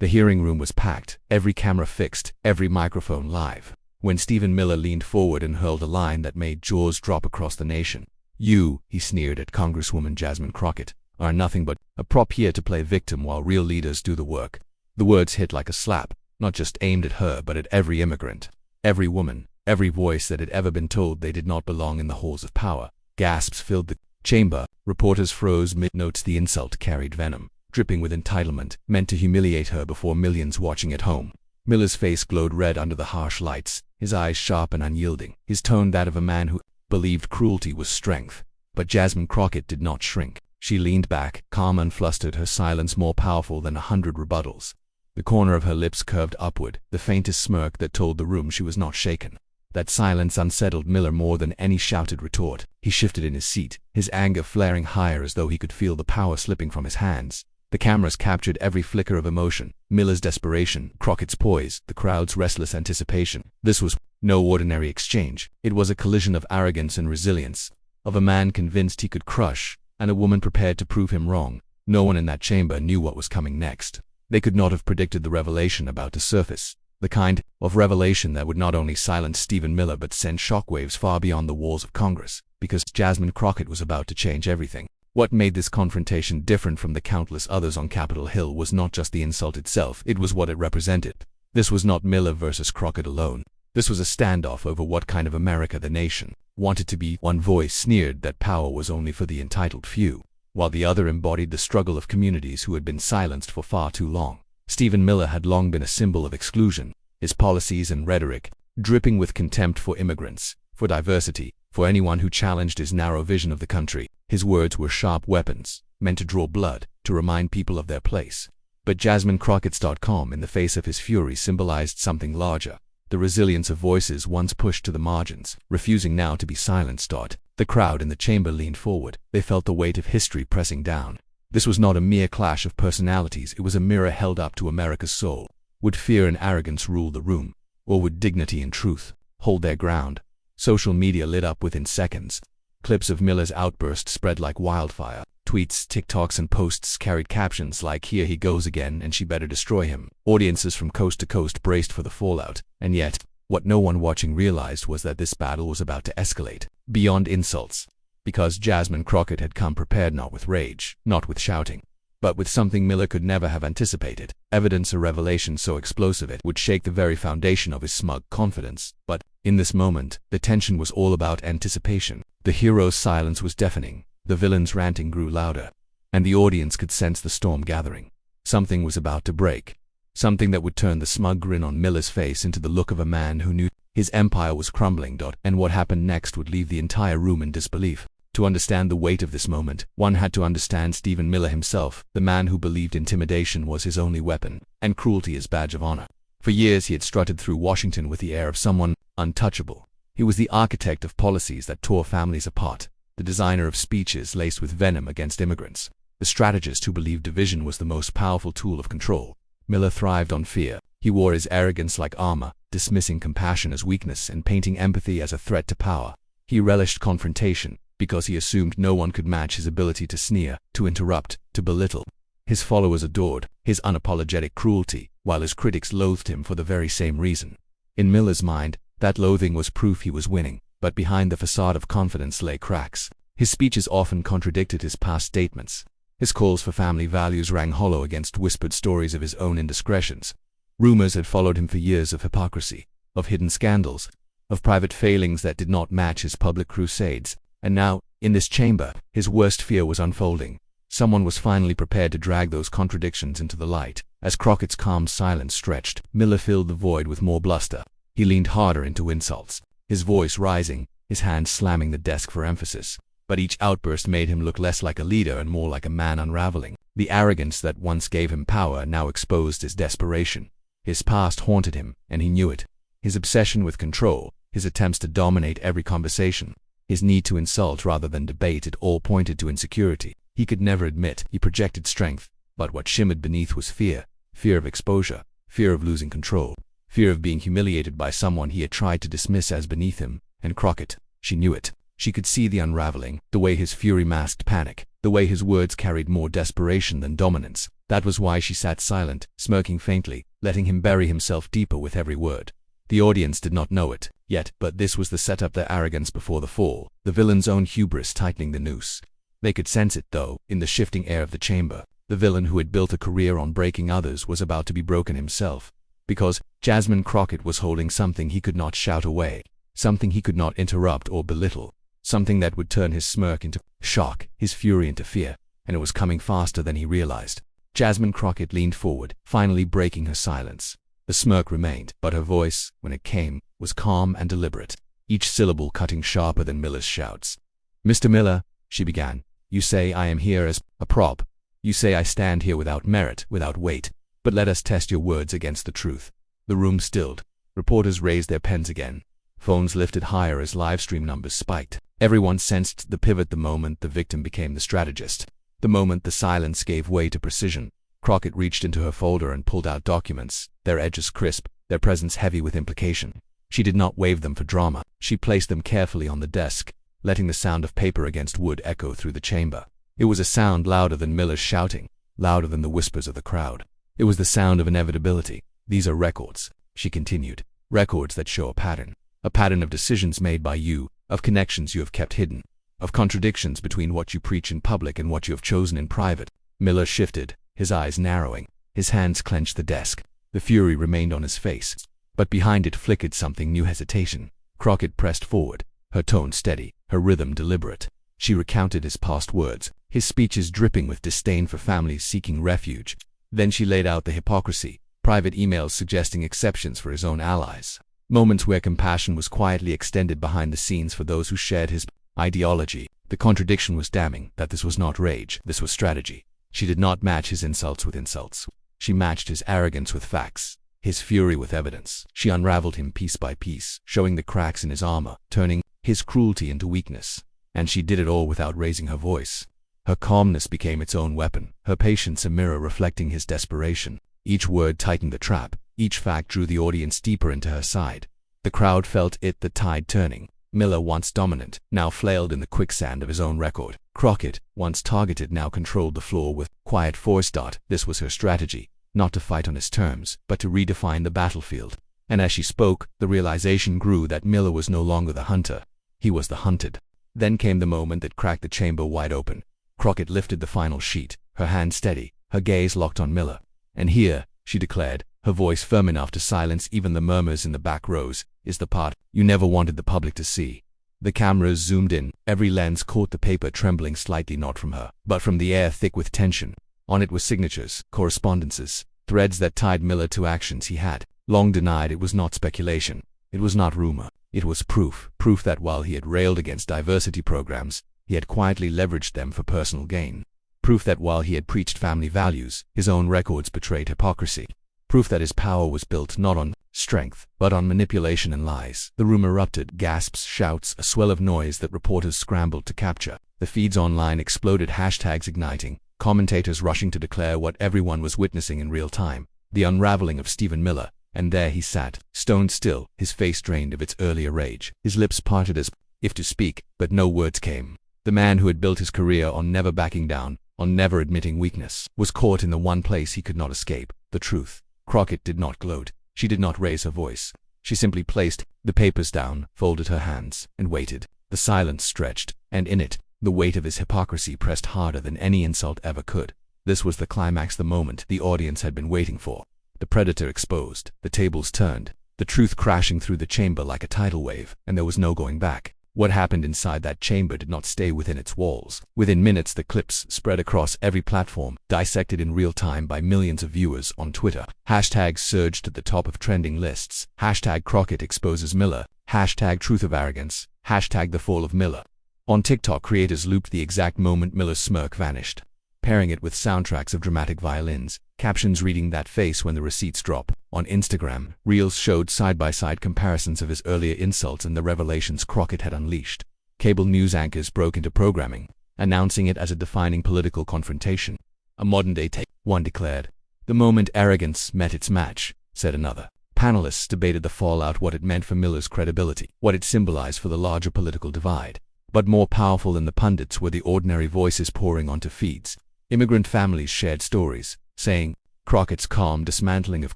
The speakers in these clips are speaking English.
The hearing room was packed, every camera fixed, every microphone live. When Stephen Miller leaned forward and hurled a line that made jaws drop across the nation. "You," he sneered at Congresswoman Jasmine Crockett, "are nothing but a prop here to play victim while real leaders do the work." The words hit like a slap, not just aimed at her but at every immigrant, every woman, every voice that had ever been told they did not belong in the halls of power. Gasps filled the chamber. Reporters froze mid-notes. The insult carried venom, dripping with entitlement, meant to humiliate her before millions watching at home. Miller's face glowed red under the harsh lights, his eyes sharp and unyielding, his tone that of a man who believed cruelty was strength. But Jasmine Crockett did not shrink. She leaned back, calm and flustered, her silence more powerful than 100 rebuttals. The corner of her lips curved upward, the faintest smirk that told the room she was not shaken. That silence unsettled Miller more than any shouted retort. He shifted in his seat, his anger flaring higher as though he could feel the power slipping from his hands. The cameras captured every flicker of emotion, Miller's desperation, Crockett's poise, the crowd's restless anticipation. This was no ordinary exchange. It was a collision of arrogance and resilience, of a man convinced he could crush, and a woman prepared to prove him wrong. No one in that chamber knew what was coming next. They could not have predicted the revelation about to surface, the kind of revelation that would not only silence Stephen Miller but send shockwaves far beyond the walls of Congress, because Jasmine Crockett was about to change everything. What made this confrontation different from the countless others on Capitol Hill was not just the insult itself, it was what it represented. This was not Miller versus Crockett alone. This was a standoff over what kind of America the nation wanted to be. One voice sneered that power was only for the entitled few, while the other embodied the struggle of communities who had been silenced for far too long. Stephen Miller had long been a symbol of exclusion, his policies and rhetoric dripping with contempt for immigrants, for diversity, for anyone who challenged his narrow vision of the country. His words were sharp weapons, meant to draw blood, to remind people of their place. But Jasmine Crockett's .com in the face of his fury symbolized something larger, the resilience of voices once pushed to the margins, refusing now to be silenced. The crowd in the chamber leaned forward. They felt the weight of history pressing down. This was not a mere clash of personalities, it was a mirror held up to America's soul. Would fear and arrogance rule the room, or would dignity and truth hold their ground? Social media lit up within seconds. Clips of Miller's outburst spread like wildfire. Tweets, TikToks, and posts carried captions like "Here he goes again and she better destroy him." Audiences from coast to coast braced for the fallout, and yet, what no one watching realized was that this battle was about to escalate beyond insults, because Jasmine Crockett had come prepared not with rage, not with shouting, but with something Miller could never have anticipated, evidence, a revelation so explosive it would shake the very foundation of his smug confidence. But in this moment, the tension was all about anticipation. The hero's silence was deafening, the villain's ranting grew louder, and the audience could sense the storm gathering. Something was about to break, something that would turn the smug grin on Miller's face into the look of a man who knew his empire was crumbling. And what happened next would leave the entire room in disbelief. To understand the weight of this moment, one had to understand Stephen Miller himself, the man who believed intimidation was his only weapon, and cruelty his badge of honor. For years he had strutted through Washington with the air of someone untouchable. He was the architect of policies that tore families apart, the designer of speeches laced with venom against immigrants, the strategist who believed division was the most powerful tool of control. Miller thrived on fear. He wore his arrogance like armor, dismissing compassion as weakness and painting empathy as a threat to power. He relished confrontation, because he assumed no one could match his ability to sneer, to interrupt, to belittle. His followers adored his unapologetic cruelty, while his critics loathed him for the very same reason. In Miller's mind, that loathing was proof he was winning, but behind the facade of confidence lay cracks. His speeches often contradicted his past statements. His calls for family values rang hollow against whispered stories of his own indiscretions. Rumors had followed him for years of hypocrisy, of hidden scandals, of private failings that did not match his public crusades. And now, in this chamber, his worst fear was unfolding. Someone was finally prepared to drag those contradictions into the light. As Crockett's calm silence stretched, Miller filled the void with more bluster. He leaned harder into insults, his voice rising, his hands slamming the desk for emphasis. But each outburst made him look less like a leader and more like a man unraveling. The arrogance that once gave him power now exposed his desperation. His past haunted him, and he knew it. His obsession with control, his attempts to dominate every conversation, his need to insult rather than debate, it all pointed to insecurity. He could never admit he projected strength, but what shimmered beneath was fear. Fear of exposure, fear of losing control, fear of being humiliated by someone he had tried to dismiss as beneath him. And Crockett, she knew it. She could see the unraveling, the way his fury masked panic, the way his words carried more desperation than dominance. That was why she sat silent, smirking faintly, letting him bury himself deeper with every word. The audience did not know it yet, but this was the setup, their arrogance before the fall, the villain's own hubris tightening the noose. They could sense it, though, in the shifting air of the chamber. The villain who had built a career on breaking others was about to be broken himself, because Jasmine Crockett was holding something he could not shout away, something he could not interrupt or belittle, something that would turn his smirk into shock, his fury into fear, and it was coming faster than he realized. Jasmine Crockett leaned forward, finally breaking her silence. The smirk remained, but her voice, when it came, was calm and deliberate, each syllable cutting sharper than Miller's shouts. "Mr. Miller," she began, "you say I am here as a prop. You say I stand here without merit, without weight. But let us test your words against the truth." The room stilled. Reporters raised their pens again. Phones lifted higher as livestream numbers spiked. Everyone sensed the pivot the moment the victim became the strategist. The moment the silence gave way to precision. Crockett reached into her folder and pulled out documents, their edges crisp, their presence heavy with implication. She did not wave them for drama. She placed them carefully on the desk, letting the sound of paper against wood echo through the chamber. It was a sound louder than Miller's shouting, louder than the whispers of the crowd. It was the sound of inevitability. "These are records," she continued, "records that show a pattern of decisions made by you, of connections you have kept hidden, of contradictions between what you preach in public and what you have chosen in private." Miller shifted, his eyes narrowing, his hands clenched the desk. The fury remained on his face, but behind it flickered something new: hesitation. Crockett pressed forward, her tone steady, her rhythm deliberate. She recounted his past words, his speeches dripping with disdain for families seeking refuge. Then she laid out the hypocrisy, private emails suggesting exceptions for his own allies, moments where compassion was quietly extended behind the scenes for those who shared his ideology. The contradiction was damning, that this was not rage, this was strategy. She did not match his insults with insults. She matched his arrogance with facts, his fury with evidence. She unraveled him piece by piece, showing the cracks in his armor, turning his cruelty into weakness. And she did it all without raising her voice. Her calmness became its own weapon, her patience a mirror reflecting his desperation. Each word tightened the trap, each fact drew the audience deeper into her side. The crowd felt it, the tide turning. Miller, once dominant, now flailed in the quicksand of his own record. Crockett, once targeted, now controlled the floor with quiet foresight. This was her strategy, not to fight on his terms, but to redefine the battlefield. And as she spoke, the realization grew that Miller was no longer the hunter, he was the hunted. Then came the moment that cracked the chamber wide open. Crockett lifted the final sheet, her hand steady, her gaze locked on Miller. "And here," she declared, her voice firm enough to silence even the murmurs in the back rows, "is the part you never wanted the public to see." The cameras zoomed in, every lens caught the paper trembling slightly, not from her, but from the air thick with tension. On it were signatures, correspondences, threads that tied Miller to actions he had long denied. It was not speculation, it was not rumor, it was proof that while he had railed against diversity programs, he had quietly leveraged them for personal gain. Proof that while he had preached family values, his own records betrayed hypocrisy. Proof that his power was built not on strength, but on manipulation and lies. The room erupted, gasps, shouts, a swell of noise that reporters scrambled to capture. The feeds online exploded, hashtags igniting, commentators rushing to declare what everyone was witnessing in real time, the unraveling of Stephen Miller. And there he sat, stone still, his face drained of its earlier rage, his lips parted as if to speak, but no words came. The man who had built his career on never backing down, on never admitting weakness, was caught in the one place he could not escape, the truth. Crockett did not gloat. She did not raise her voice. She simply placed the papers down, folded her hands, and waited. The silence stretched, and in it, the weight of his hypocrisy pressed harder than any insult ever could. This was the climax, the moment the audience had been waiting for. The predator exposed, the tables turned, the truth crashing through the chamber like a tidal wave, and there was no going back. What happened inside that chamber did not stay within its walls. Within minutes, the clips spread across every platform, dissected in real time by millions of viewers on Twitter. Hashtags surged to the top of trending lists. Hashtag Crockett exposes Miller. Hashtag truth of arrogance. Hashtag the fall of Miller. On TikTok, creators looped the exact moment Miller's smirk vanished, pairing it with soundtracks of dramatic violins, captions reading "that face when the receipts drop." On Instagram, reels showed side-by-side comparisons of his earlier insults and the revelations Crockett had unleashed. Cable news anchors broke into programming, announcing it as a defining political confrontation. "A modern-day take," one declared. "The moment arrogance met its match," said another. Panelists debated the fallout, what it meant for Miller's credibility, what it symbolized for the larger political divide. But more powerful than the pundits were the ordinary voices pouring onto feeds. Immigrant families shared stories, saying Crockett's calm dismantling of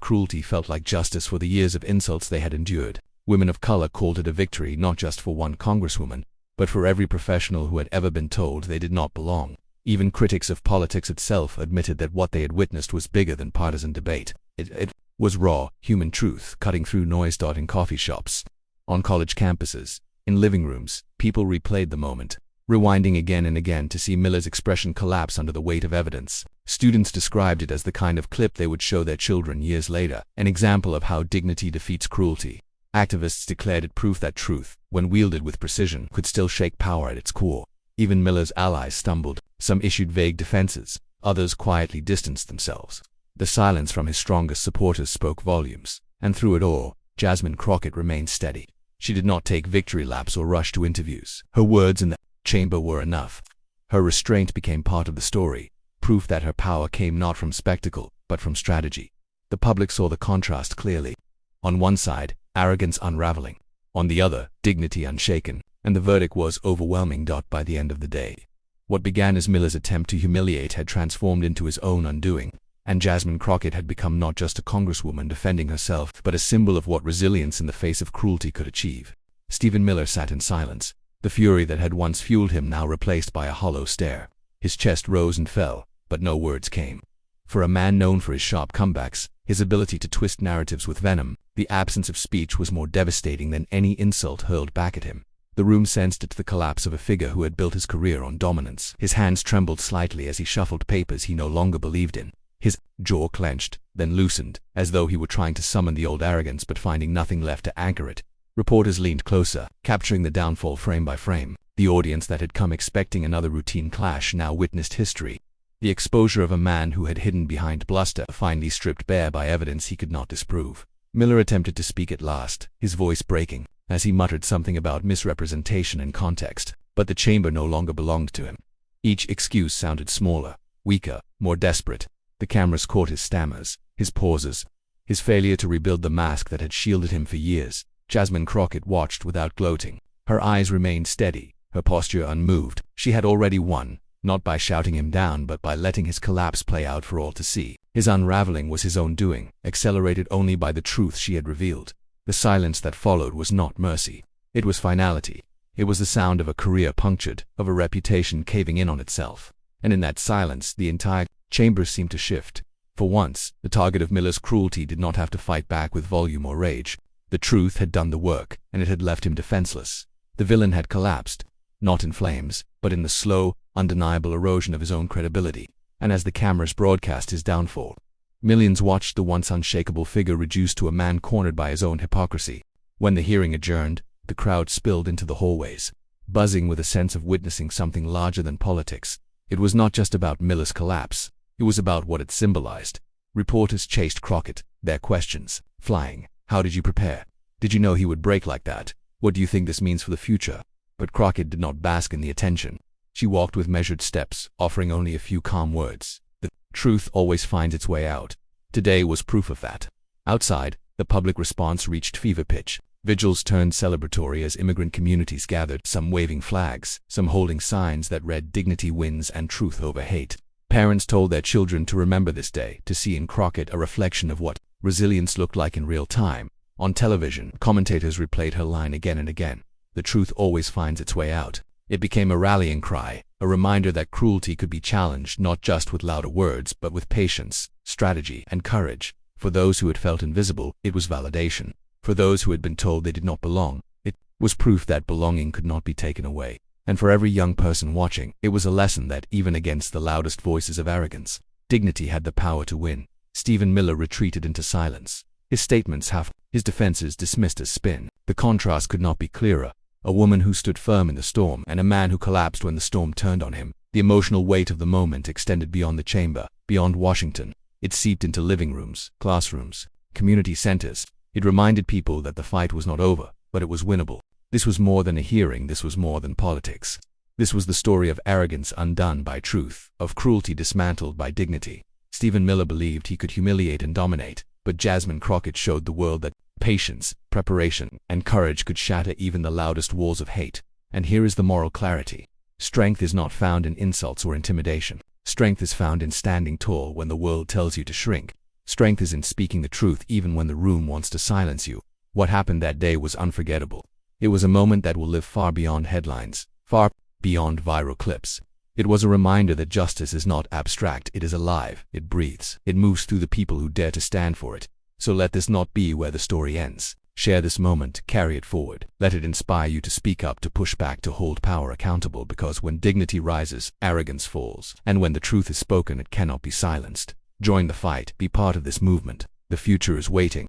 cruelty felt like justice for the years of insults they had endured. Women of color called it a victory not just for one congresswoman, but for every professional who had ever been told they did not belong. Even critics of politics itself admitted that what they had witnessed was bigger than partisan debate. It was raw, human truth cutting through noise. In coffee shops, on college campuses, in living rooms, people replayed the moment, rewinding again and again to see Miller's expression collapse under the weight of evidence. Students described it as the kind of clip they would show their children years later, an example of how dignity defeats cruelty. Activists declared it proof that truth, when wielded with precision, could still shake power at its core. Even Miller's allies stumbled. Some issued vague defenses, others quietly distanced themselves. The silence from his strongest supporters spoke volumes, and through it all, Jasmine Crockett remained steady. She did not take victory laps or rush to interviews. Her words in the chamber were enough. Her restraint became part of the story, proof that her power came not from spectacle, but from strategy. The public saw the contrast clearly. On one side, arrogance unraveling. On the other, dignity unshaken, and the verdict was overwhelming. By the end of the day, what began as Miller's attempt to humiliate had transformed into his own undoing, and Jasmine Crockett had become not just a congresswoman defending herself, but a symbol of what resilience in the face of cruelty could achieve. Stephen Miller sat in silence, the fury that had once fueled him now replaced by a hollow stare. His chest rose and fell, but no words came. For a man known for his sharp comebacks, his ability to twist narratives with venom, the absence of speech was more devastating than any insult hurled back at him. The room sensed it, the collapse of a figure who had built his career on dominance. His hands trembled slightly as he shuffled papers he no longer believed in. His jaw clenched, then loosened, as though he were trying to summon the old arrogance but finding nothing left to anchor it. Reporters leaned closer, capturing the downfall frame by frame. The audience that had come expecting another routine clash now witnessed history. The exposure of a man who had hidden behind bluster, finally stripped bare by evidence he could not disprove. Miller attempted to speak at last, his voice breaking, as he muttered something about misrepresentation and context, but the chamber no longer belonged to him. Each excuse sounded smaller, weaker, more desperate. The cameras caught his stammers, his pauses, his failure to rebuild the mask that had shielded him for years. Jasmine Crockett watched without gloating. Her eyes remained steady, her posture unmoved. She had already won, not by shouting him down but by letting his collapse play out for all to see. His unraveling was his own doing, accelerated only by the truth she had revealed. The silence that followed was not mercy. It was finality. It was the sound of a career punctured, of a reputation caving in on itself. And in that silence, the entire chamber seemed to shift. For once, the target of Miller's cruelty did not have to fight back with volume or rage. The truth had done the work, and it had left him defenseless. The villain had collapsed, not in flames, but in the slow, undeniable erosion of his own credibility. And as the cameras broadcast his downfall, millions watched the once unshakable figure reduced to a man cornered by his own hypocrisy. When the hearing adjourned, the crowd spilled into the hallways, buzzing with a sense of witnessing something larger than politics. It was not just about Miller's collapse. It was about what it symbolized. Reporters chased Crockett, their questions flying. How did you prepare? Did you know he would break like that? What do you think this means for the future? But Crockett did not bask in the attention. She walked with measured steps, offering only a few calm words. The truth always finds its way out. Today was proof of that. Outside, the public response reached fever pitch. Vigils turned celebratory as immigrant communities gathered, some waving flags, some holding signs that read "Dignity wins" and "Truth over hate." Parents told their children to remember this day, to see in Crockett a reflection of what resilience looked like in real time. On television, commentators replayed her line again and again. The truth always finds its way out. It became a rallying cry, a reminder that cruelty could be challenged not just with louder words, but with patience, strategy, and courage. For those who had felt invisible, it was validation. For those who had been told they did not belong, it was proof that belonging could not be taken away. And for every young person watching, it was a lesson that, even against the loudest voices of arrogance, dignity had the power to win. Stephen Miller retreated into silence, his statements half, his defenses dismissed as spin. The contrast could not be clearer. A woman who stood firm in the storm, and a man who collapsed when the storm turned on him. The emotional weight of the moment extended beyond the chamber, beyond Washington. It seeped into living rooms, classrooms, community centers. It reminded people that the fight was not over, but it was winnable. This was more than a hearing, this was more than politics. This was the story of arrogance undone by truth, of cruelty dismantled by dignity. Stephen Miller believed he could humiliate and dominate, but Jasmine Crockett showed the world that patience, preparation, and courage could shatter even the loudest walls of hate. And here is the moral clarity. Strength is not found in insults or intimidation. Strength is found in standing tall when the world tells you to shrink. Strength is in speaking the truth even when the room wants to silence you. What happened that day was unforgettable. It was a moment that will live far beyond headlines, far beyond viral clips. It was a reminder that justice is not abstract, it is alive, it breathes, it moves through the people who dare to stand for it. So let this not be where the story ends. Share this moment, carry it forward. Let it inspire you to speak up, to push back, to hold power accountable, because when dignity rises, arrogance falls. And when the truth is spoken, it cannot be silenced. Join the fight, be part of this movement. The future is waiting.